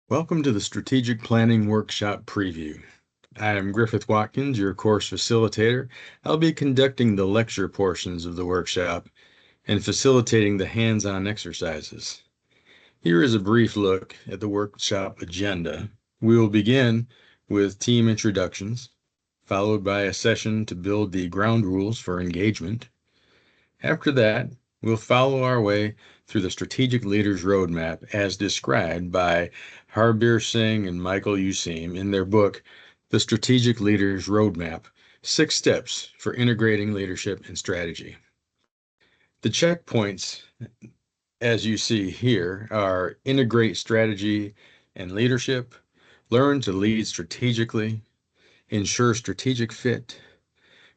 Welcome to the Strategic Planning Workshop Preview. I am Griffith Watkins, your course facilitator. I'll be conducting the lecture portions of the workshop and facilitating the hands-on exercises. Here is a brief look at the workshop agenda. We will begin with team introductions, followed by a session to build the ground rules for engagement. After that, we'll follow our way through the Strategic Leaders Roadmap as described by Harbir Singh and Michael Useem in their book, The Strategic Leaders Roadmap, 6 Steps for Integrating Leadership and Strategy. The checkpoints, as you see here, are integrate strategy and leadership, learn to lead strategically, ensure strategic fit,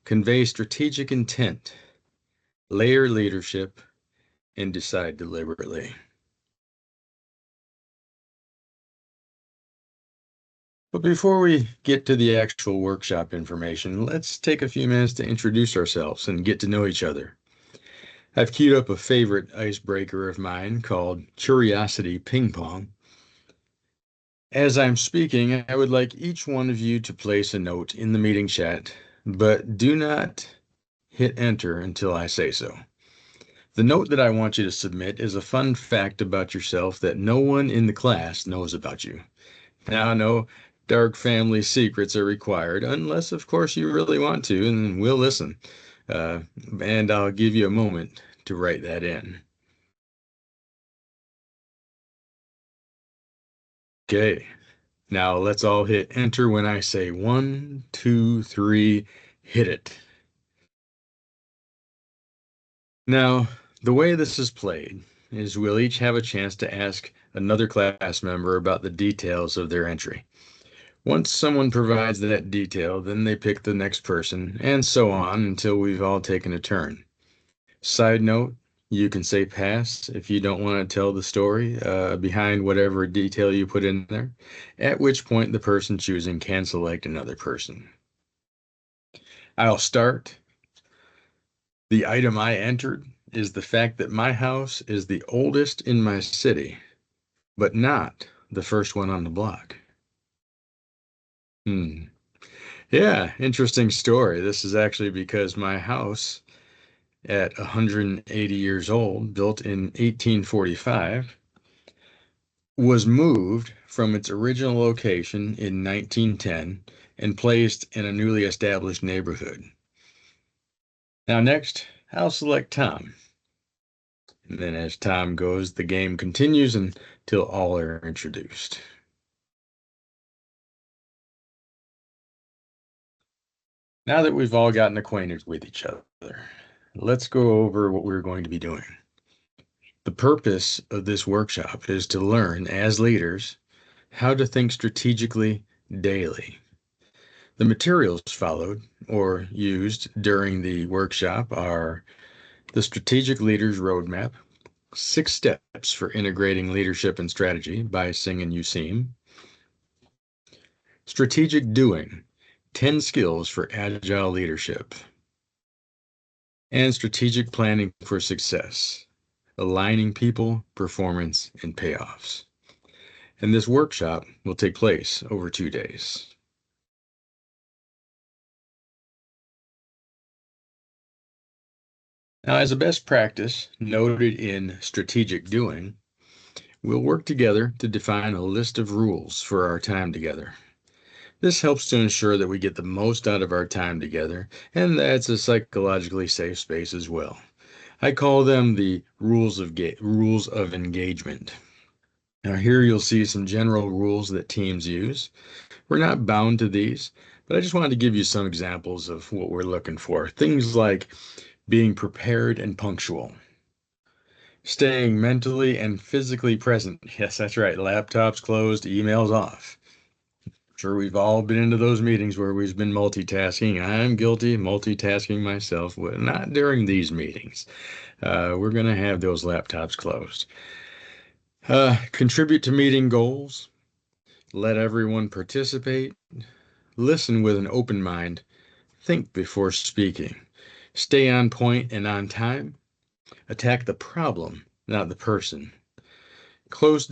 convey strategic intent, layer leadership, and decide deliberately. But before we get to the actual workshop information, let's take a few minutes to introduce ourselves and get to know each other. I've queued up a favorite icebreaker of mine called Curiosity Ping Pong. As I'm speaking, I would like each one of you to place a note in the meeting chat, but do not hit enter until I say so. The note that I want you to submit is a fun fact about yourself that no one in the class knows about you. Now, no dark family secrets are required, unless, of course, you really want to, and we'll listen. And I'll give you a moment to write that in. Okay, now let's all hit enter when I say 1, 2, 3, hit it. Now, the way this is played is we'll each have a chance to ask another class member about the details of their entry. Once someone provides that detail, then they pick the next person, and so on until we've all taken a turn. Side note, you can say pass if you don't want to tell the story behind whatever detail you put in there, at which point the person choosing can select another person. I'll start. The item I entered is the fact that my house is the oldest in my city, but not the first one on the block. Yeah, interesting story. This is actually because my house at 180 years old, built in 1845, was moved from its original location in 1910 and placed in a newly established neighborhood. Now next, I'll select Tom. And then as Tom goes, the game continues until all are introduced. Now that we've all gotten acquainted with each other, let's go over what we're going to be doing. The purpose of this workshop is to learn, as leaders, how to think strategically daily. The materials followed or used during the workshop are the Strategic Leaders Roadmap, 6 Steps for Integrating Leadership and Strategy by Singh and Useem, Strategic Doing, 10 Skills for Agile Leadership, and Strategic Planning for Success, Aligning People, Performance, and Payoffs. And this workshop will take place over 2 days. Now, as a best practice noted in Strategic Doing, we'll work together to define a list of rules for our time together. This helps to ensure that we get the most out of our time together, and that's a psychologically safe space as well. I call them the rules of engagement. Now here you'll see some general rules that teams use. We're not bound to these, but I just wanted to give you some examples of what we're looking for. Things like being prepared and punctual, staying mentally and physically present. Yes, that's right. Laptops closed, emails off. Sure, we've all been into those meetings where we've been multitasking. I'm guilty multitasking myself, but not during these meetings. We're going to have those laptops closed. Contribute to meeting goals. Let everyone participate. Listen with an open mind. Think before speaking. Stay on point and on time. Attack the problem, not the person. Close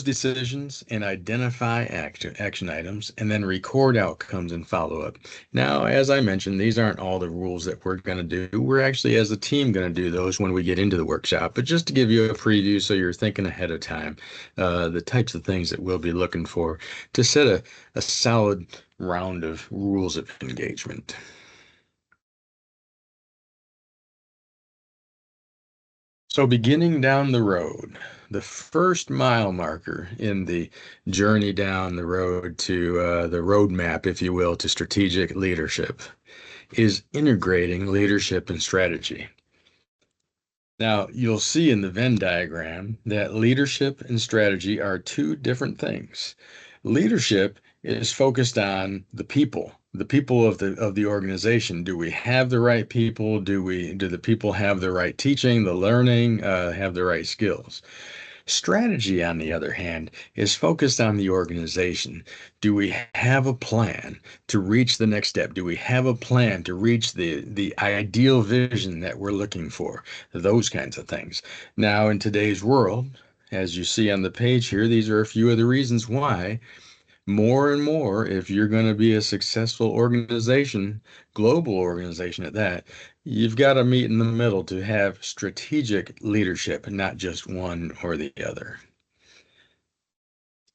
decisions and identify action items, and then record outcomes and follow up. Now, as I mentioned, these aren't all the rules that we're going to do. We're actually, as a team, going to do those when we get into the workshop. But just to give you a preview so you're thinking ahead of time, the types of things that we'll be looking for to set a solid round of rules of engagement. So beginning down the road, the first mile marker in the journey down the road to the roadmap, if you will, to strategic leadership is integrating leadership and strategy. Now, you'll see in the Venn diagram that leadership and strategy are two different things. Leadership is focused on the people of the organization. Do we have the right people? Do the people have the right teaching, the learning, have the right skills? Strategy, on the other hand, is focused on the organization. Do we have a plan to reach the next step? Do we have a plan to reach the ideal vision that we're looking for? Those kinds of things. Now, in today's world, as you see on the page here, these are a few of the reasons why more and more, if you're going to be a successful organization, global organization at that, you've got to meet in the middle to have strategic leadership, not just one or the other.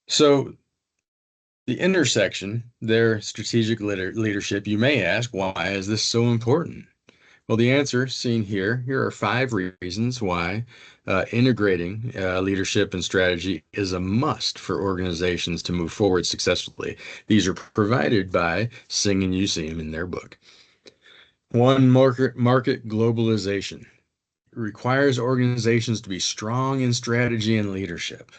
So the intersection, their strategic leadership, you may ask, why is this so important? Well, the answer seen here, here are 5 reasons why integrating leadership and strategy is a must for organizations to move forward successfully. These are provided by Singh and Useem in their book. 1, market globalization. It requires organizations to be strong in strategy and leadership.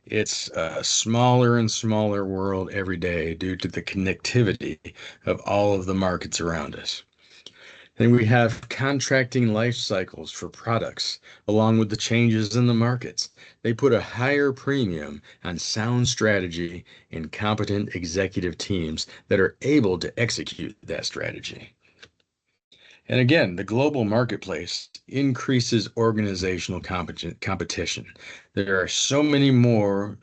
It's a smaller and smaller world every day due to the connectivity of all of the markets around us. Then we have contracting life cycles for products, along with the changes in the markets. They put a higher premium on sound strategy and competent executive teams that are able to execute that strategy. And again, the global marketplace increases organizational competition. There are so many more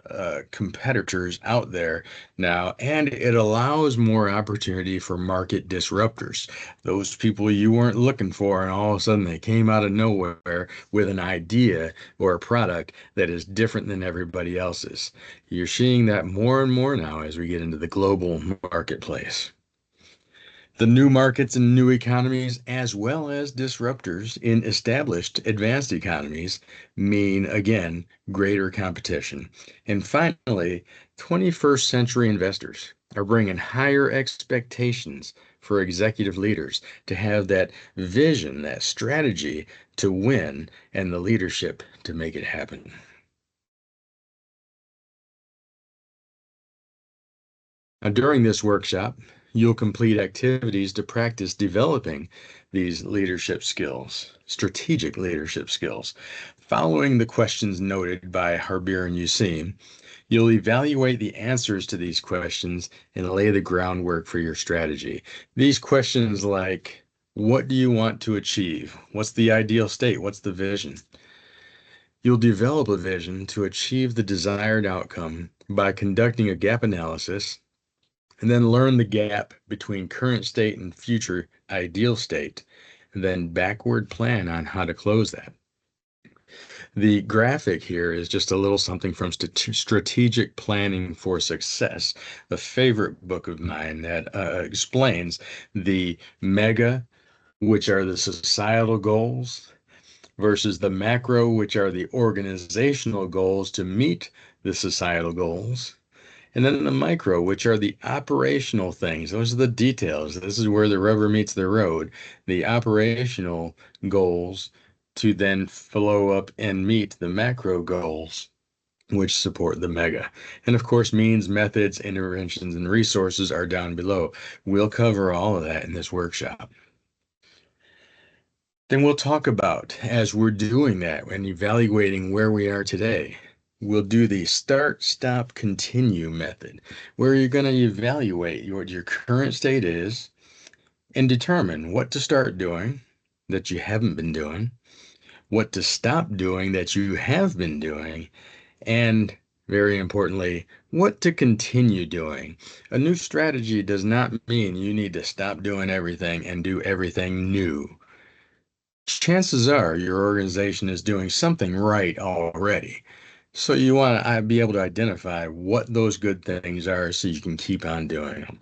competitors out there now, and it allows more opportunity for market disruptors. Those people you weren't looking for, and all of a sudden they came out of nowhere with an idea or a product that is different than everybody else's. You're seeing that more and more now as we get into the global marketplace. The new markets and new economies, as well as disruptors in established advanced economies, mean, again, greater competition. And finally, 21st century investors are bringing higher expectations for executive leaders to have that vision, that strategy to win, and the leadership to make it happen. Now, during this workshop, you'll complete activities to practice developing these leadership skills, strategic leadership skills. Following the questions noted by Harbir and Useem, you'll evaluate the answers to these questions and lay the groundwork for your strategy. These questions like, what do you want to achieve? What's the ideal state? What's the vision? You'll develop a vision to achieve the desired outcome by conducting a gap analysis and then learn the gap between current state and future ideal state, and then backward plan on how to close that. The graphic here is just a little something from Strategic Planning for Success, a favorite book of mine that explains the mega, which are the societal goals, versus the macro, which are the organizational goals to meet the societal goals. And then the micro, which are the operational things. Those are the details. This is where the rubber meets the road. The operational goals to then flow up and meet the macro goals, which support the mega. And of course, means, methods, interventions, and resources are down below. We'll cover all of that in this workshop. Then we'll talk about, as we're doing that and evaluating where we are today, we'll do the start, stop, continue method, where you're going to evaluate what your current state is and determine what to start doing that you haven't been doing, what to stop doing that you have been doing, and very importantly, what to continue doing. A new strategy does not mean you need to stop doing everything and do everything new. Chances are your organization is doing something right already. So you want to be able to identify what those good things are so you can keep on doing them.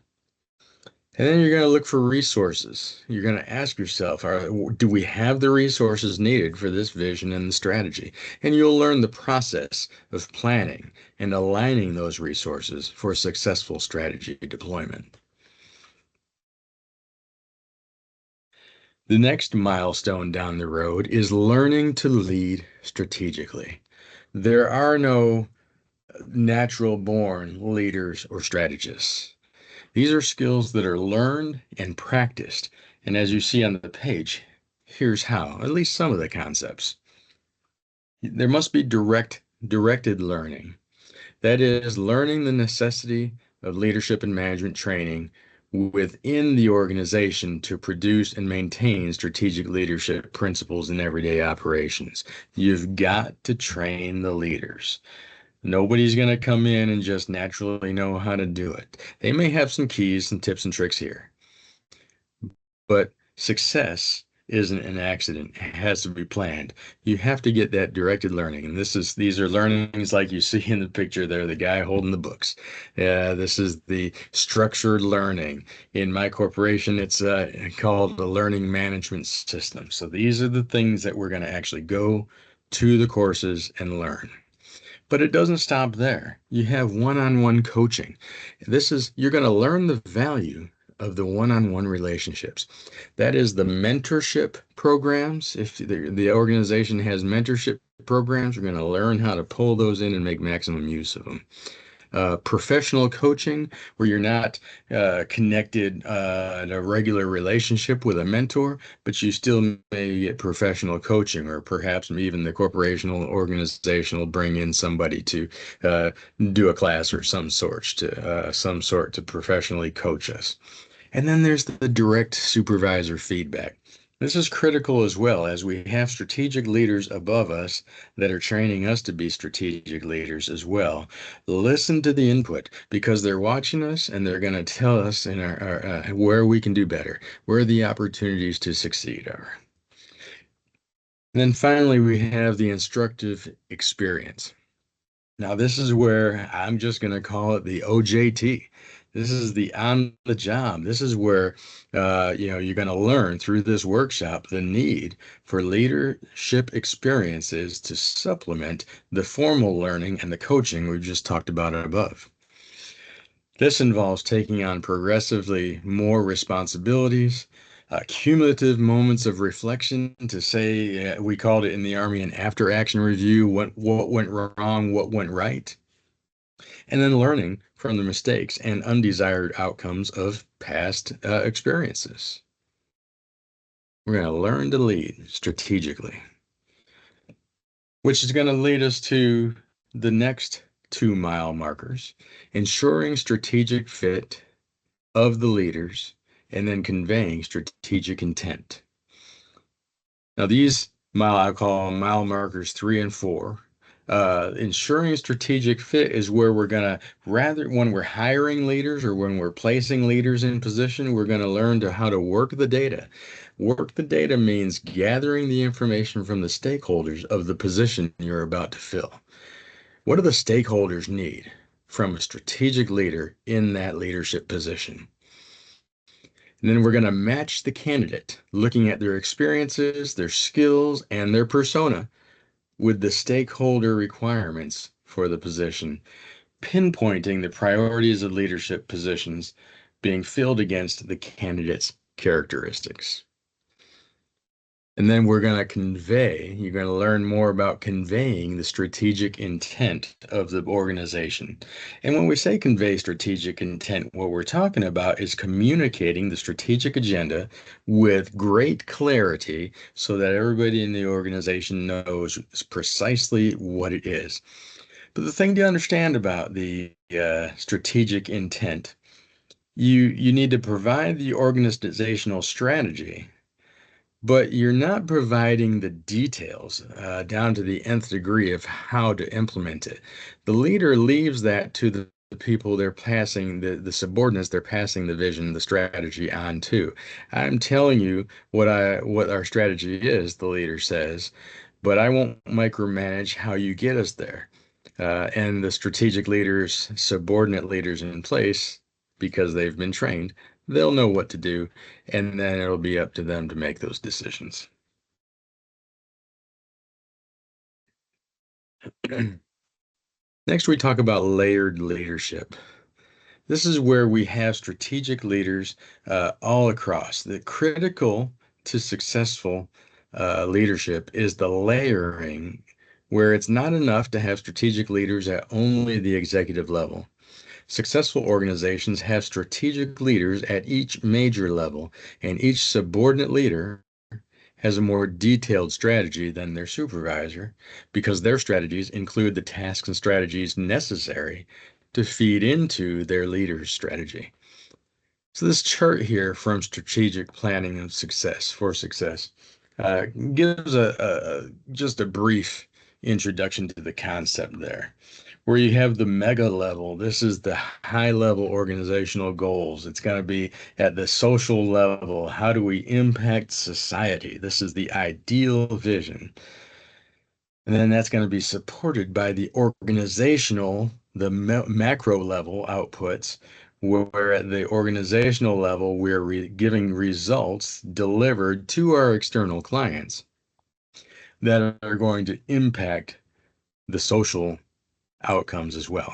And then you're going to look for resources. You're going to ask yourself, do we have the resources needed for this vision and strategy? And you'll learn the process of planning and aligning those resources for successful strategy deployment. The next milestone down the road is learning to lead strategically. There are no natural born leaders or strategists. These are skills that are learned and practiced. And as you see on the page, here's how, at least some of the concepts. There must be directed learning. That is, learning the necessity of leadership and management training within the organization to produce and maintain strategic leadership principles in everyday operations. You've got to train the leaders. Nobody's going to come in and just naturally know how to do it. They may have some keys and tips and tricks here, but success isn't an accident. It has to be planned. You have to get that directed learning. And these are learnings like you see in the picture there, the guy holding the books. This is the structured learning. In my corporation, it's called the learning management system. So these are the things that we're going to actually go to the courses and learn. But it doesn't stop there. You have one-on-one coaching. You're going to learn the value of the one-on-one relationships. That is the mentorship programs. If the organization has mentorship programs, we're going to learn how to pull those in and make maximum use of them. Professional coaching, where you're not connected in a regular relationship with a mentor, but you still may get professional coaching, or perhaps even the corporational organization will bring in somebody to do a class or some sort to professionally coach us. And then there's the direct supervisor feedback. This is critical as well, as we have strategic leaders above us that are training us to be strategic leaders as well. Listen to the input, because they're watching us and they're going to tell us in where we can do better, where the opportunities to succeed are. And then finally, we have the instructive experience. Now, this is where I'm just going to call it the OJT. This is the on the job. This is where you're going to learn through this workshop the need for leadership experiences to supplement the formal learning and the coaching we've just talked about above. This involves taking on progressively more responsibilities, cumulative moments of reflection to say, we called it in the Army an after action review, what went wrong, what went right, and then learning from the mistakes and undesired outcomes of past experiences. We're going to learn to lead strategically, which is going to lead us to the next 2 mile markers: ensuring strategic fit of the leaders, and then conveying strategic intent. Now, I call mile markers 3 and 4. Ensuring strategic fit is where we're going to, rather when we're hiring leaders or when we're placing leaders in position, we're going to learn how to work the data. Work the data means gathering the information from the stakeholders of the position you're about to fill. What do the stakeholders need from a strategic leader in that leadership position? And then we're going to match the candidate, looking at their experiences, their skills, and their persona with the stakeholder requirements for the position, pinpointing the priorities of leadership positions being filled against the candidate's characteristics. And then you're going to learn more about conveying the strategic intent of the organization. And when we say convey strategic intent, what we're talking about is communicating the strategic agenda with great clarity so that everybody in the organization knows precisely what it is. But the thing to understand about the strategic intent, you need to provide the organizational strategy, but you're not providing the details down to the nth degree of how to implement it. The leader leaves that to the people they're passing, the subordinates they're passing the vision, the strategy on to. I'm telling you what our strategy is, the leader says, but I won't micromanage how you get us there. And the strategic leaders, subordinate leaders in place, because they've been trained, they'll know what to do, and then it'll be up to them to make those decisions. Next, we talk about layered leadership. This is where we have strategic leaders all across. The critical to successful leadership is the layering, where it's not enough to have strategic leaders at only the executive level. Successful organizations have strategic leaders at each major level, and each subordinate leader has a more detailed strategy than their supervisor because their strategies include the tasks and strategies necessary to feed into their leader's strategy. So this chart here from strategic planning and success gives just a brief introduction to the concept there. Where you have the mega level, this is the high level organizational goals. It's going to be at the social level. How do we impact society? This is the ideal vision. And then that's going to be supported by the organizational, the macro level outputs, where at the organizational level, we're giving results delivered to our external clients that are going to impact the social outcomes as well.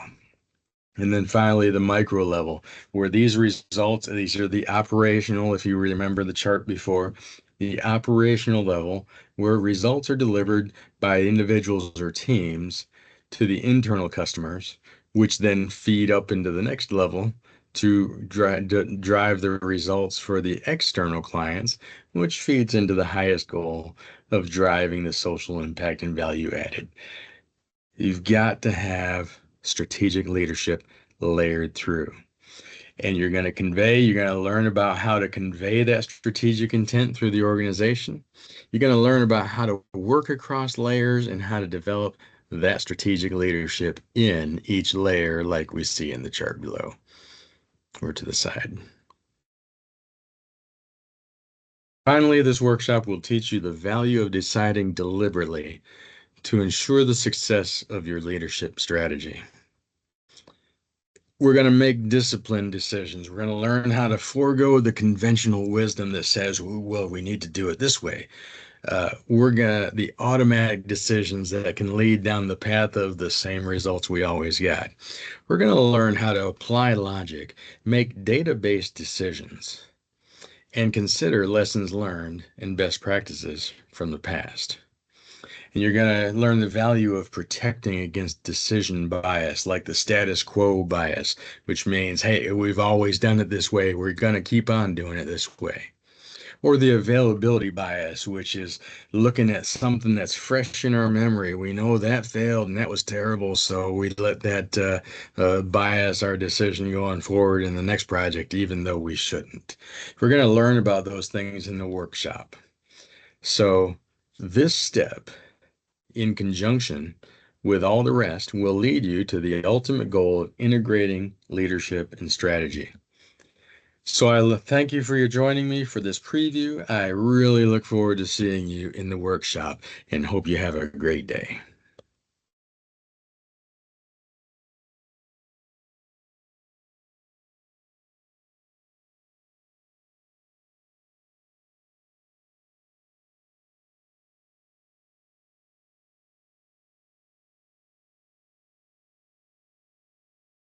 And then finally, the micro level, where these results, these are the operational, if you remember the chart before, the operational level, where results are delivered by individuals or teams to the internal customers, which then feed up into the next level to drive the results for the external clients, which feeds into the highest goal of driving the social impact and value added. You've got to have strategic leadership layered through. And you're going to learn about how to convey that strategic intent through the organization. You're going to learn about how to work across layers and how to develop that strategic leadership in each layer, like we see in the chart below or to the side. Finally, this workshop will teach you the value of deciding deliberately to ensure the success of your leadership strategy. We're going to make disciplined decisions. We're going to learn how to forego the conventional wisdom that says, well, we need to do it this way. The automatic decisions that can lead down the path of the same results we always got. We're going to learn how to apply logic, make data-based decisions, and consider lessons learned and best practices from the past. And you're going to learn the value of protecting against decision bias, like the status quo bias, which means, hey, we've always done it this way. We're going to keep on doing it this way. Or the availability bias, which is looking at something that's fresh in our memory. We know that failed and that was terrible, so we let that bias our decision going forward in the next project, even though we shouldn't. We're going to learn about those things in the workshop. So this step, in conjunction with all the rest, will lead you to the ultimate goal of integrating leadership and strategy. So I thank you for joining me for this preview. I really look forward to seeing you in the workshop and hope you have a great day.